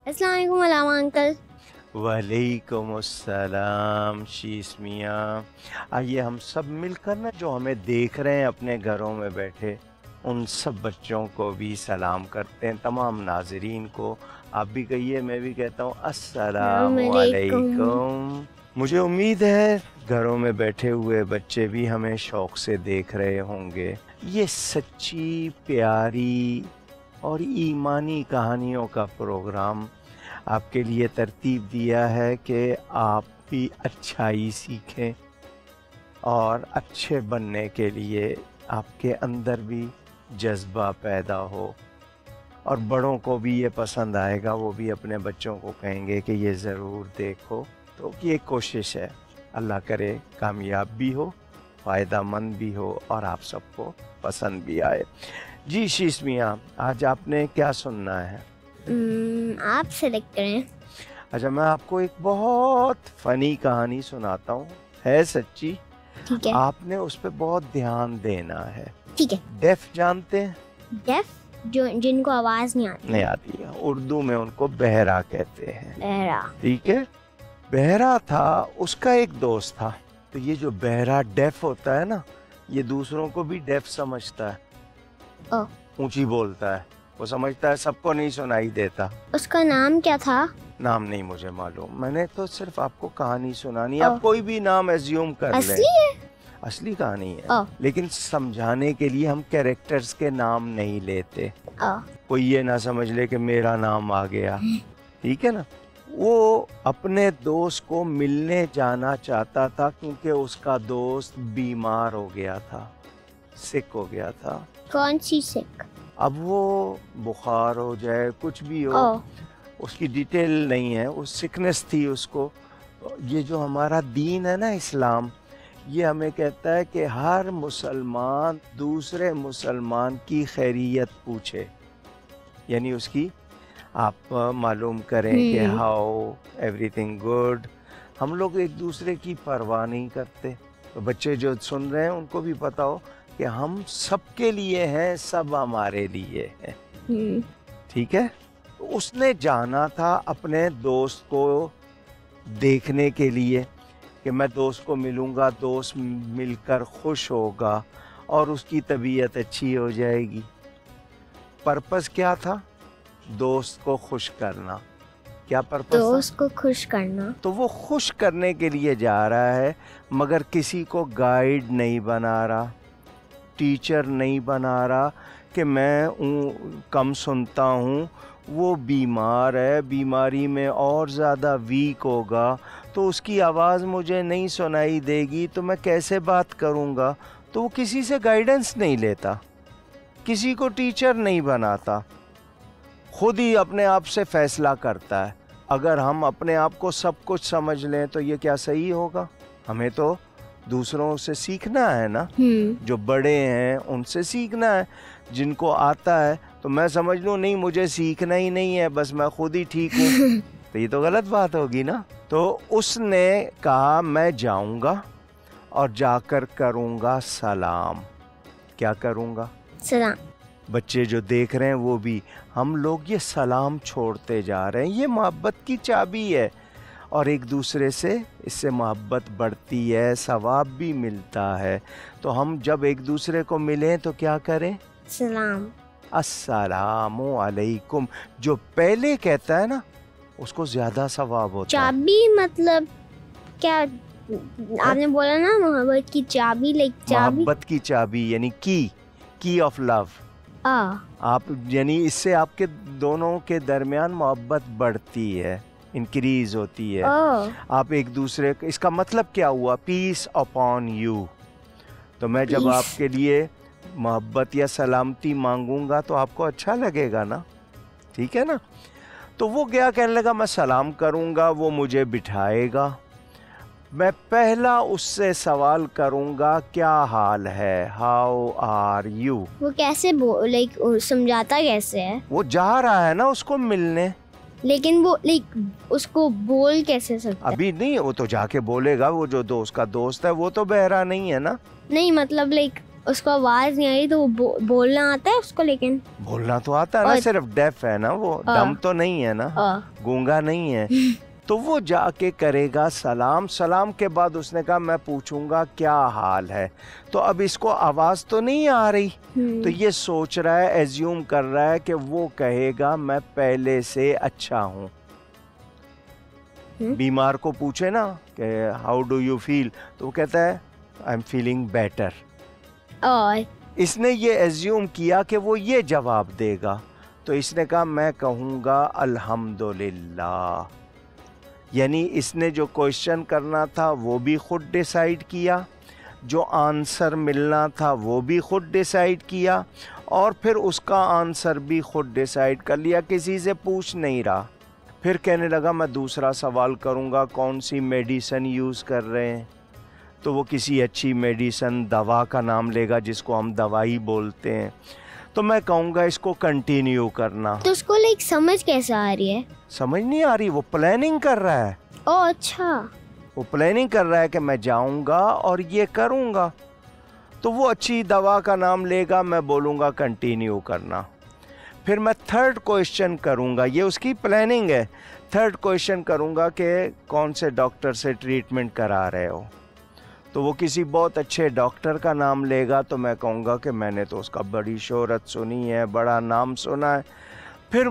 अस्सलाम वालेकुम अलामा अंकल। वालेकुम अस्सलाम शीस मियाँ। आइए हम सब मिलकर ना जो हमें देख रहे हैं अपने घरों में बैठे, उन सब बच्चों को भी सलाम करते हैं, तमाम नाज़रीन को। आप भी कहिए, मैं भी कहता हूँ अस्सलामु वालेकुम। अलैकुम। मुझे उम्मीद है घरों में बैठे हुए बच्चे भी हमें शौक़ से देख रहे होंगे। ये सच्ची प्यारी और ईमानी कहानियों का प्रोग्राम आपके लिए तरतीब दिया है कि आप भी अच्छाई सीखें और अच्छे बनने के लिए आपके अंदर भी जज्बा पैदा हो, और बड़ों को भी ये पसंद आएगा, वो भी अपने बच्चों को कहेंगे कि ये ज़रूर देखो। तो ये कोशिश है, अल्लाह करे कामयाब भी हो, फ़ायदामंद भी हो और आप सबको पसंद भी आए। जी शीश मियाँ, आज आपने क्या सुनना है? आप सेलेक्ट करें। अच्छा, मैं आपको एक बहुत फ़नी कहानी सुनाता हूँ, है सच्ची। ठीक है। आपने उस पे बहुत ध्यान देना है। ठीक है। डेफ जानते हैं? डेफ जो जिनको आवाज नहीं आती। नहीं आती है, उर्दू में उनको बहरा कहते हैं। बहरा। ठीक है। बहरा था, उसका एक दोस्त था। तो ये जो बहरा डेफ होता है ना, ये दूसरों को भी डेफ समझता है, ऊंची बोलता है, वो समझता है सबको नहीं सुनाई देता। उसका नाम क्या था? नाम नहीं मुझे मालूम, मैंने तो सिर्फ आपको कहानी सुनानी है। आप कोई भी नाम एज्यूम कर लें। असली है? असली कहानी है, लेकिन समझाने के लिए हम कैरेक्टर्स के नाम नहीं लेते। कोई ये ना समझ ले कि मेरा नाम आ गया, ठीक है ना। वो अपने दोस्त को मिलने जाना चाहता था क्योंकि उसका दोस्त बीमार हो गया था, सिक हो गया था। कौन सी सिक? अब वो बुखार हो जाए, कुछ भी हो, उसकी डिटेल नहीं है, उस सिकनेस थी उसको। ये जो हमारा दीन है ना, इस्लाम, ये हमें कहता है कि हर मुसलमान दूसरे मुसलमान की खैरियत पूछे, यानी उसकी आप मालूम करें कि हाउ एवरीथिंग गुड। हम लोग एक दूसरे की परवाह नहीं करते। तो बच्चे जो सुन रहे हैं उनको भी पता हो कि हम सबके लिए हैं, सब हमारे लिए हैं। ठीक है। उसने जाना था अपने दोस्त को देखने के लिए कि मैं दोस्त को मिलूंगा, दोस्त मिलकर खुश होगा और उसकी तबीयत अच्छी हो जाएगी। पर्पस क्या था? दोस्त को खुश करना। क्या पर्पस? दोस्त को खुश करना। तो वो खुश करने के लिए जा रहा है, मगर किसी को गाइड नहीं बना रहा, टीचर नहीं बना रहा कि मैं कम सुनता हूँ, वो बीमार है, बीमारी में और ज़्यादा वीक होगा, तो उसकी आवाज़ मुझे नहीं सुनाई देगी, तो मैं कैसे बात करूँगा। तो वो किसी से गाइडेंस नहीं लेता, किसी को टीचर नहीं बनाता, खुद ही अपने आप से फैसला करता है। अगर हम अपने आप को सब कुछ समझ लें तो ये क्या सही होगा? हमें तो दूसरों से सीखना है ना, जो बड़े हैं उनसे सीखना है। जिनको आता है तो मैं समझ लूँ नहीं, मुझे सीखना ही नहीं है, बस मैं खुद ही ठीक हूँ, तो ये तो गलत बात होगी ना। तो उसने कहा मैं जाऊँगा और जाकर करूँगा सलाम। क्या करूँगा? सलाम। बच्चे जो देख रहे हैं वो भी, हम लोग ये सलाम छोड़ते जा रहे हैं। ये मोहब्बत की चाबी है, और एक दूसरे से इससे मोहब्बत बढ़ती है, सवाब भी मिलता है। तो हम जब एक दूसरे को मिलें तो क्या करें? सलाम। अस्सलामु अलैकुम। जो पहले कहता है ना, उसको ज्यादा सवाब होता है। चाबी मतलब क्या? आपने बोला ना मोहब्बत की चाबी, लाइक चाबी। मोहब्बत की चाबी यानी की ऑफ लव। आप यानी इससे आपके दोनों के दरमियान मोहब्बत बढ़ती है, इंक्रीज होती है। आप एक दूसरे, इसका मतलब क्या हुआ? Peace upon you. तो मैं जब आपके लिए मोहब्बत या सलामती मांगूंगा तो आपको अच्छा लगेगा ना, ठीक है ना। तो वो क्या कहने लगा, मैं सलाम करूंगा, वो मुझे बिठाएगा, मैं पहला उससे सवाल करूंगा क्या हाल है, हाउ आर यू। वो कैसे लाइक समझाता कैसे है? वो जा रहा है ना उसको मिलने, लेकिन वो लाइक उसको बोल कैसे सकता है? अभी नहीं, वो तो जाके बोलेगा। वो जो उसका दोस्त है वो तो बहरा नहीं है ना। नहीं मतलब लाइक उसको आवाज नहीं आई तो वो बोलना आता है उसको, लेकिन बोलना तो आता है ना, सिर्फ डेफ है ना वो, डम तो नहीं है ना, गूंगा नहीं है। तो वो जाके करेगा सलाम। सलाम के बाद उसने कहा मैं पूछूंगा क्या हाल है। तो अब इसको आवाज तो नहीं आ रही, तो ये सोच रहा है, एज्यूम कर रहा है कि वो कहेगा मैं पहले से अच्छा हूँ। बीमार को पूछे ना कि हाउ डू यू फील, तो वो कहता है आई एम फीलिंग बेटर। इसने ये एज्यूम किया कि वो ये जवाब देगा, तो इसने कहा मैं कहूँगा अल्हम्दुलिल्लाह। यानी इसने जो क्वेश्चन करना था वो भी खुद डिसाइड किया, जो आंसर मिलना था वो भी खुद डिसाइड किया, और फिर उसका आंसर भी खुद डिसाइड कर लिया, किसी से पूछ नहीं रहा। फिर कहने लगा मैं दूसरा सवाल करूँगा, कौन सी मेडिसिन यूज़ कर रहे हैं। तो वो किसी अच्छी मेडिसिन, दवा का नाम लेगा जिसको हम दवाई बोलते हैं। तो मैं कहूँगा इसको कंटिन्यू करना। तो उसको लाइक समझ कैसे आ रही है? समझ नहीं आ रही, वो प्लानिंग कर रहा है। ओह अच्छा, वो प्लानिंग कर रहा है कि मैं जाऊँगा और ये करूँगा। तो वो अच्छी दवा का नाम लेगा, मैं बोलूँगा कंटिन्यू करना। फिर मैं थर्ड क्वेश्चन करूँगा, ये उसकी प्लानिंग है। थर्ड क्वेश्चन करूँगा कि कौन से डॉक्टर से ट्रीटमेंट करा रहे हो। तो वो किसी बहुत अच्छे डॉक्टर का नाम लेगा, तो मैं कहूँगा कि मैंने तो उसका बड़ी शोहरत सुनी है, बड़ा नाम सुना है। फिर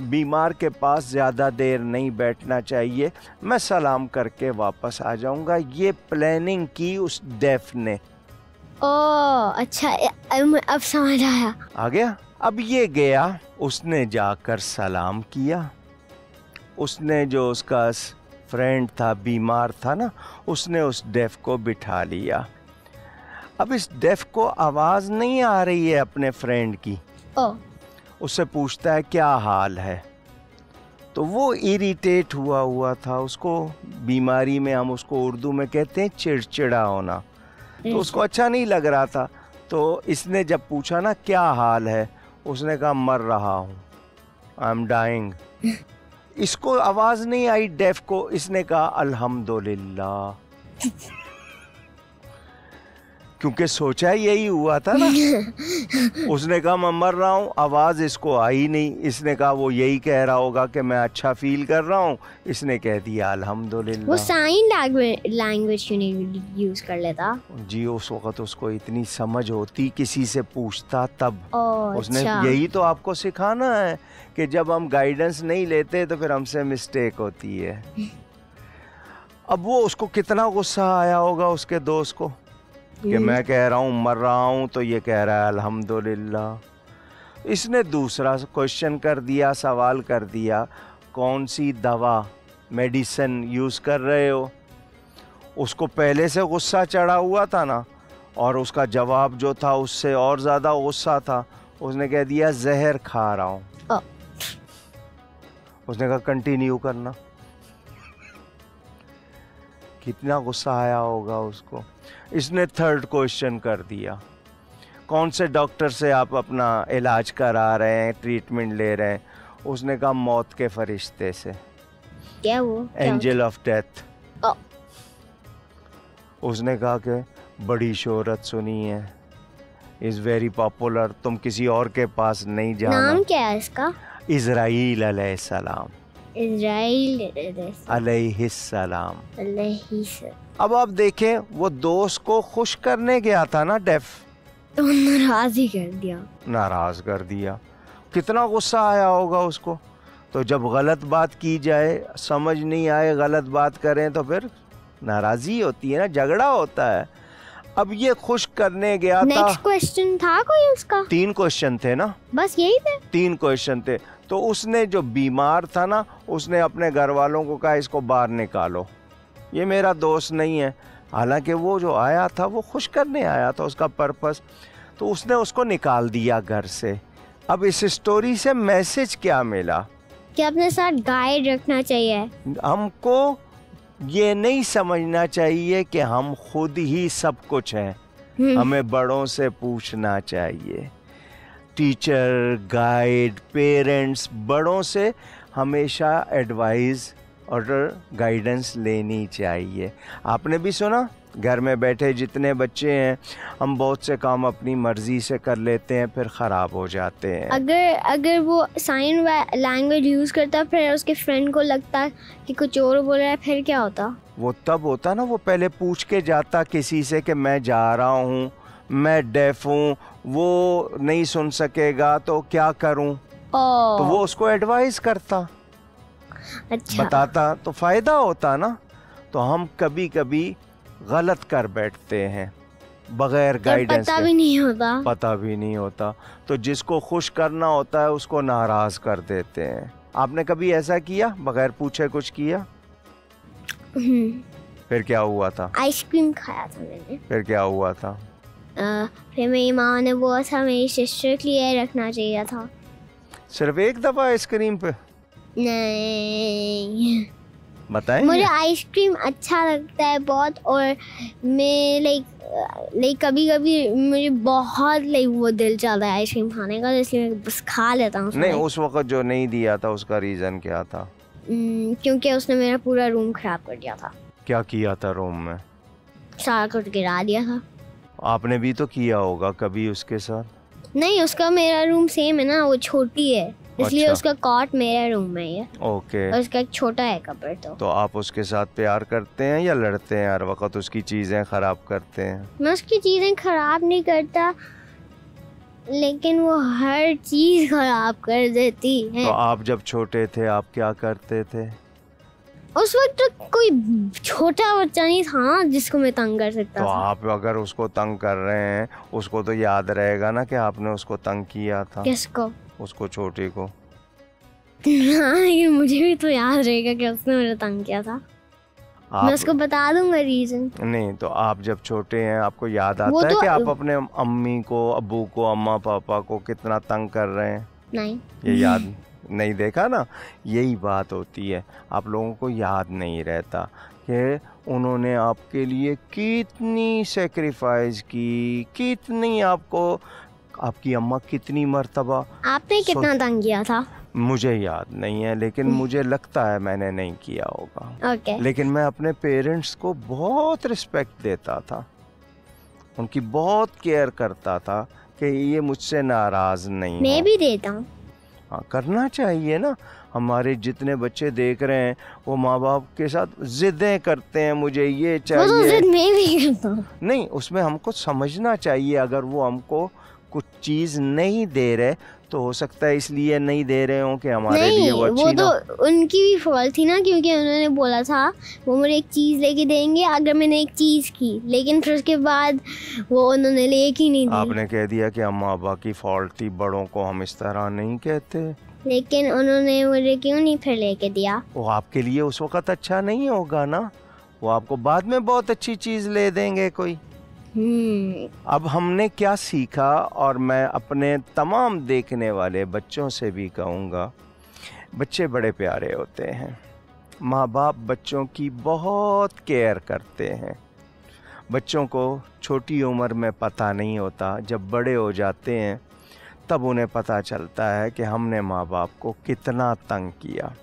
बीमार के पास ज़्यादा देर नहीं बैठना चाहिए, मैं सलाम करके वापस आ जाऊँगा। ये प्लानिंग की उस डेफ ने। ओह अच्छा, अब समझ आया। आ गया। अब ये गया, उसने जाकर सलाम किया। उसने जो उसका फ्रेंड था, बीमार था ना, उसने उस डेफ को बिठा लिया। अब इस डेफ को आवाज़ नहीं आ रही है अपने फ्रेंड की। उससे पूछता है क्या हाल है। तो वो इरिटेट हुआ था, उसको बीमारी में हम उसको उर्दू में कहते हैं चिड़चिड़ा होना, तो उसको अच्छा नहीं लग रहा था। तो इसने जब पूछा ना क्या हाल है, उसने कहा मर रहा हूँ, आई एम डाइंग। इसको आवाज नहीं आई डेफ को, इसने कहा अल्हम्दुलिल्लाह। क्योंकि सोचा यही हुआ था ना। उसने कहा मैं मर रहा हूँ, आवाज इसको आई नहीं। इसने कहा वो यही कह रहा होगा कि मैं अच्छा फील कर रहा हूँ, इसने कह दिया अल्हम्दुलिल्लाह। वो साइन लैंग्वेज यूज कर लेता जी। उस वक्त उसको इतनी समझ होती, किसी से पूछता तब। उसने अच्छा। यही तो आपको सिखाना है कि जब हम गाइडेंस नहीं लेते तो फिर हमसे मिस्टेक होती है। अब वो उसको कितना गुस्सा आया होगा उसके दोस्त को कि मैं कह रहा हूँ मर रहा हूँ, तो ये कह रहा है अल्हम्दुलिल्लाह। इसने दूसरा क्वेश्चन कर दिया, सवाल कर दिया, कौन सी दवा मेडिसिन यूज़ कर रहे हो। उसको पहले से गुस्सा चढ़ा हुआ था ना, और उसका जवाब जो था उससे और ज़्यादा गुस्सा था। उसने कह दिया जहर खा रहा हूँ। उसने कहा कंटिन्यू करना। कितना गुस्सा आया होगा उसको। इसने थर्ड क्वेश्चन कर दिया, कौन से डॉक्टर से आप अपना इलाज करा रहे हैं, ट्रीटमेंट ले रहे हैं। उसने कहा मौत के फरिश्ते से। क्या वो? Angel of death. उसने कहा कि बड़ी शोहरत सुनी है, इज़ वेरी पॉपुलर, तुम किसी और के पास नहीं जाना। नाम क्या है इसका? इज़राइल अलैहिस्सलाम। अलैहिस्सलाम। अब आप देखें, वो दोस्त को खुश करने गया था ना डेफ, तो नाराज ही कर दिया। नाराज कर दिया। कितना गुस्सा आया होगा उसको। तो जब गलत बात की जाए, समझ नहीं आए, गलत बात करें, तो फिर नाराज़ी होती है ना, झगड़ा होता है। अब ये खुश करने गया था। नेक्स्ट क्वेश्चन था कोई उसका? 3 क्वेश्चन थे ना, बस यही थे? 3 क्वेश्चन थे। तो उसने जो बीमार था ना, उसने अपने घर वालों को कहा इसको बाहर निकालो, ये मेरा दोस्त नहीं है। हालांकि वो जो आया था वो खुश करने आया था, उसका पर्पस। तो उसने उसको निकाल दिया घर से। अब इस स्टोरी से मैसेज क्या मिला? कि अपने साथ गाइड रखना चाहिए। हमको ये नहीं समझना चाहिए कि हम खुद ही सब कुछ हैं। हमें बड़ों से पूछना चाहिए, टीचर, गाइड, पेरेंट्स, बड़ों से हमेशा एडवाइस और गाइडेंस लेनी चाहिए। आपने भी सुना घर में बैठे जितने बच्चे हैं, हम बहुत से काम अपनी मर्ज़ी से कर लेते हैं, फिर ख़राब हो जाते हैं। अगर वो साइन लैंग्वेज यूज़ करता, फिर उसके फ्रेंड को लगता कि कुछ और बोल रहा है, फिर क्या होता? वो तब होता ना, वो पहले पूछ के जाता किसी से कि मैं जा रहा हूँ, मैं डेफ हूँ, वो नहीं सुन सकेगा तो क्या करूँ, तो वो उसको एडवाइस करता, अच्छा, बताता, तो फ़ायदा होता ना। तो हम कभी कभी गलत कर बैठते हैं बगैर गाइडेंस पता के, भी नहीं होता। पता भी नहीं होता, तो जिसको खुश करना होता है उसको नाराज़ कर देते हैं। आपने कभी ऐसा किया, बगैर पूछे कुछ किया? फिर क्या हुआ था? आइसक्रीम खाया था मैंने। फिर क्या हुआ था? फिर मेरी माँ ने बोला था मेरी सिस्टर के लिए रखना चाहिए था। सिर्फ एक दफ़ा आइसक्रीम पे? नहीं, बताएंगे? मुझे आइसक्रीम अच्छा लगता है बहुत, और मैं लाइक कभी कभी मुझे बहुत वो दिल चाहता है आइसक्रीम खाने का, इसलिए मैं बस खा लेता हूँ। नहीं, उस वक्त जो नहीं दिया था उसका रीज़न क्या था? क्योंकि उसने मेरा पूरा रूम खराब कर दिया था। क्या किया था रूम में? सारा कुछ गिरा दिया था। आपने भी तो किया होगा कभी उसके साथ? नहीं, उसका मेरा रूम सेम है ना, वो छोटी है, इसलिए अच्छा। उसका कॉट मेरे रूम में ही है, ओके। और उसका एक छोटा है कपड़। तो आप उसके साथ प्यार करते हैं या लड़ते हैं हर वक्त, उसकी चीज़ें ख़राब करते हैं? मैं उसकी चीज़ें ख़राब नहीं करता, लेकिन वो हर चीज़ ख़राब कर देती है। तो आप जब छोटे थे आप क्या करते थे? उस वक्त तो कोई छोटा बच्चा नहीं था जिसको मैं तंग कर सकता तो था। आप अगर उसको तंग कर रहे हैं, उसको तो याद रहेगा ना कि आपने उसको तंग किया था। किसको? उसको, छोटे को। हाँ, लेकिन मुझे भी तो याद रहेगा कि उसने मुझे तंग किया था। मैं उसको बता दूंगा रीजन। नहीं, तो आप जब छोटे हैं आपको याद वो आता है तो कि आप अपने अम्मी को, अब्बू को, अम्मा पापा को कितना तंग कर रहे हैं? नहीं, ये याद नहीं, देखा ना, यही बात होती है, आप लोगों को याद नहीं रहता कि उन्होंने आपके लिए कितनी सेक्रीफाइस की, कितनी आपको, आपकी अम्मा कितनी मर्तबा। आपने कितना तंग किया था? मुझे याद नहीं है, लेकिन मुझे लगता है मैंने नहीं किया होगा। ओके। लेकिन मैं अपने पेरेंट्स को बहुत रिस्पेक्ट देता था, उनकी बहुत केयर करता था कि ये मुझसे नाराज़ नहीं मैं हो। भी देता हूँ। हाँ, करना चाहिए ना। हमारे जितने बच्चे देख रहे हैं वो माँ बाप के साथ ज़िद्दें करते हैं, मुझे ये वो तो चाहिए। जिद मैं भी करता हूँ। नहीं, उसमें हमको समझना चाहिए, अगर वो हमको कुछ चीज़ नहीं दे रहे तो हो सकता है इसलिए नहीं दे रहे हो कि हमारे लिए वो अच्छी वो ना। तो उनकी भी फॉल्ट थी ना, क्योंकि उन्होंने बोला था वो मुझे एक चीज़ लेके देंगे अगर मैंने एक चीज़ की, लेकिन फिर उसके बाद वो उन्होंने लेके ही नहीं दी। आपने कह दिया कि अम्मा अब्बा की फॉल्ट थी, बड़ों को हम इस तरह नहीं कहते। लेकिन उन्होंने मुझे क्यों नहीं फिर लेके दिया? वो आपके लिए उस वक़्त अच्छा नहीं होगा ना, वो आपको बाद में बहुत अच्छी चीज़ ले देंगे कोई। अब हमने क्या सीखा, और मैं अपने तमाम देखने वाले बच्चों से भी कहूँगा, बच्चे बड़े प्यारे होते हैं, माँ बाप बच्चों की बहुत केयर करते हैं। बच्चों को छोटी उम्र में पता नहीं होता, जब बड़े हो जाते हैं तब उन्हें पता चलता है कि हमने माँ बाप को कितना तंग किया।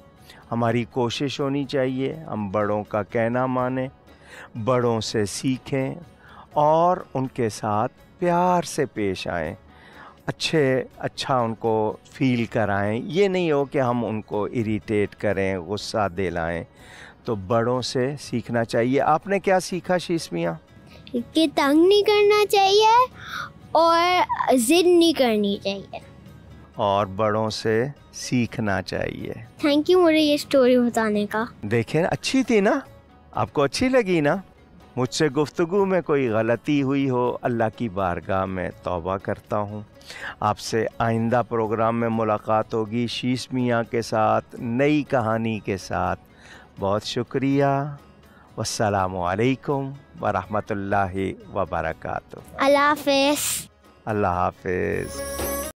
हमारी कोशिश होनी चाहिए हम बड़ों का कहना मानें, बड़ों से सीखें और उनके साथ प्यार से पेश आएं, अच्छा उनको फील कराएं। ये नहीं हो कि हम उनको इरिटेट करें, गुस्सा दिलाएं। तो बड़ों से सीखना चाहिए। आपने क्या सीखा शीश मियाँ? कि तंग नहीं करना चाहिए और जिद नहीं करनी चाहिए, और बड़ों से सीखना चाहिए। थैंक यू मुझे ये स्टोरी बताने का। देखें, अच्छी थी ना, आपको अच्छी लगी ना? मुझसे गुफ्तगू में कोई गलती हुई हो, अल्लाह की बारगाह में तौबा करता हूँ। आपसे आइंदा प्रोग्राम में मुलाकात होगी शीश मियाँ के साथ, नई कहानी के साथ। बहुत शुक्रिया। वस्सलामु अलैकुम व रहमतुल्लाहि व बरकातुहू। अल्लाह हाफ़िज़। अल्लाह हाफिज़।